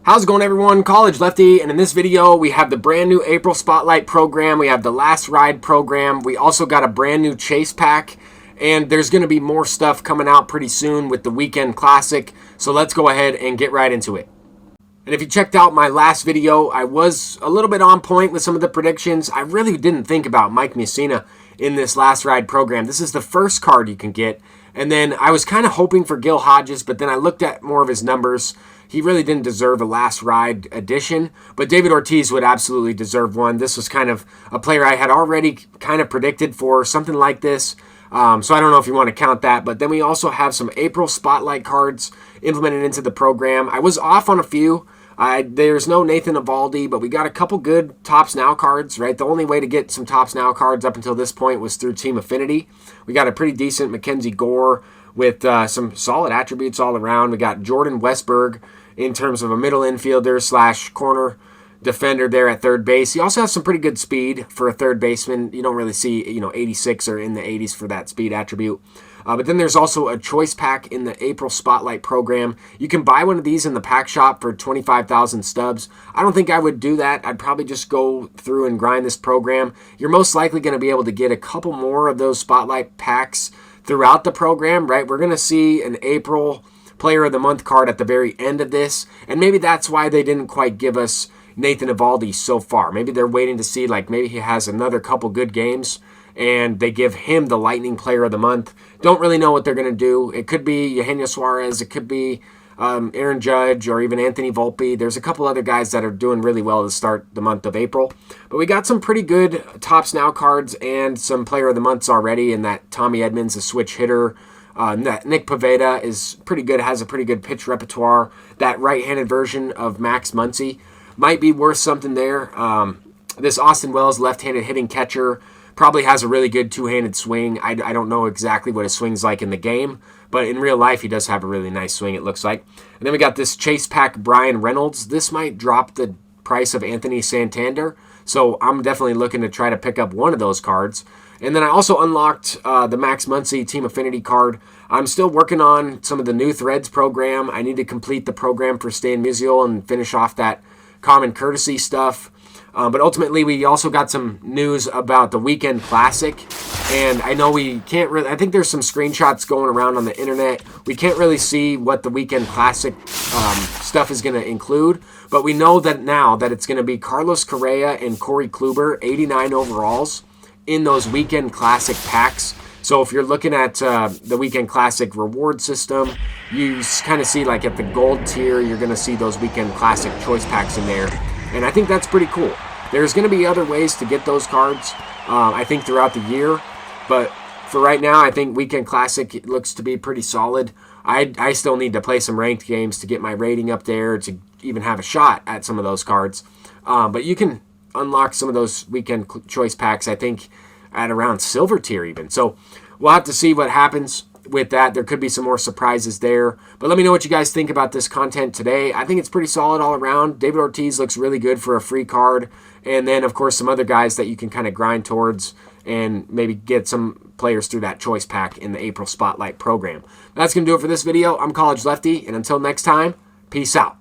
How's it going, everyone? College Lefty, and in this video we have the brand new April Spotlight program, we have the Last Ride program, we also got a brand new chase pack, and there's going to be more stuff coming out pretty soon with the Weekend Classic, so let's go ahead and get right into it. And if you checked out my last video, I was a little bit on point with some of the predictions. I really didn't think about Mike Mussina in this Last Ride program. This is the first card you can get, and then I was kind of hoping for Gil Hodges, but then I looked at more of his numbers. He really didn't deserve a Last Ride edition, but David Ortiz would absolutely deserve one. This was kind of a player I had already kind of predicted for something like this, so I don't know if you want to count that. But then we also have some April Spotlight cards implemented into the program. I was off on a few. There's no Nathan Eovaldi, but we got a couple good Topps Now cards, right? The only way to get some Topps Now cards up until this point was through Team Affinity. We got a pretty decent Mackenzie Gore with some solid attributes all around. We got Jordan Westberg in terms of a middle infielder slash corner defender there at third base. He also has some pretty good speed for a third baseman. You don't really see, 86 or in the 80s for that speed attribute. But then there's also a choice pack in the April Spotlight program. You can buy one of these in the pack shop for 25,000 stubs. I don't think I would do that. I'd probably just go through and grind this program. You're most likely going to be able to get a couple more of those Spotlight packs throughout the program, right? We're going to see an April Player of the Month card at the very end of this, and maybe that's why they didn't quite give us Nathan Eovaldi so far. Maybe they're waiting to see, maybe he has another couple good games, and they give him the Lightning Player of the Month. Don't really know what they're going to do. It could be Eugenio Suarez, it could be Aaron Judge, or even Anthony Volpe. There's a couple other guys that are doing really well to start the month of April. But we got some pretty good Topps Now cards and some Player of the Months already, in that Tommy Edmonds, a switch hitter. Nick Pivetta is pretty good, has a pretty good pitch repertoire. That right-handed version of Max Muncy might be worth something there. This Austin Wells left-handed hitting catcher probably has a really good two-handed swing. I don't know exactly what his swing's like in the game, but in real life he does have a really nice swing, it looks like. And then we got this chase pack Brian Reynolds. This might drop the price of Anthony Santander, so I'm definitely looking to try to pick up one of those cards. And then I also unlocked the Max Muncy Team Affinity card. I'm still working on some of the new Threads program. I need to complete the program for Stan Musial and finish off that Common Courtesy stuff. But ultimately, we also got some news about the Weekend Classic. And I know we can't really, I think there's some screenshots going around on the internet. We can't really see what the Weekend Classic stuff is going to include. But we know that now that it's going to be Carlos Correa and Corey Kluber, 89 overalls, in those Weekend Classic packs. So if you're looking at the Weekend Classic reward system, you kind of see at the gold tier, you're going to see those Weekend Classic choice packs in there. And I think that's pretty cool. There's going to be other ways to get those cards, I think, throughout the year. But for right now, I think Weekend Classic looks to be pretty solid. I still need to play some ranked games to get my rating up there to even have a shot at some of those cards. But you can unlock some of those Weekend choice packs, I think, at around silver tier even. So we'll have to see what happens with that. There could be some more surprises there. But let me know what you guys think about this content today. I think it's pretty solid all around. David Ortiz looks really good for a free card. And then, of course, some other guys that you can kind of grind towards and maybe get some players through that choice pack in the April Spotlight program. That's going to do it for this video. I'm College Lefty, and until next time, peace out.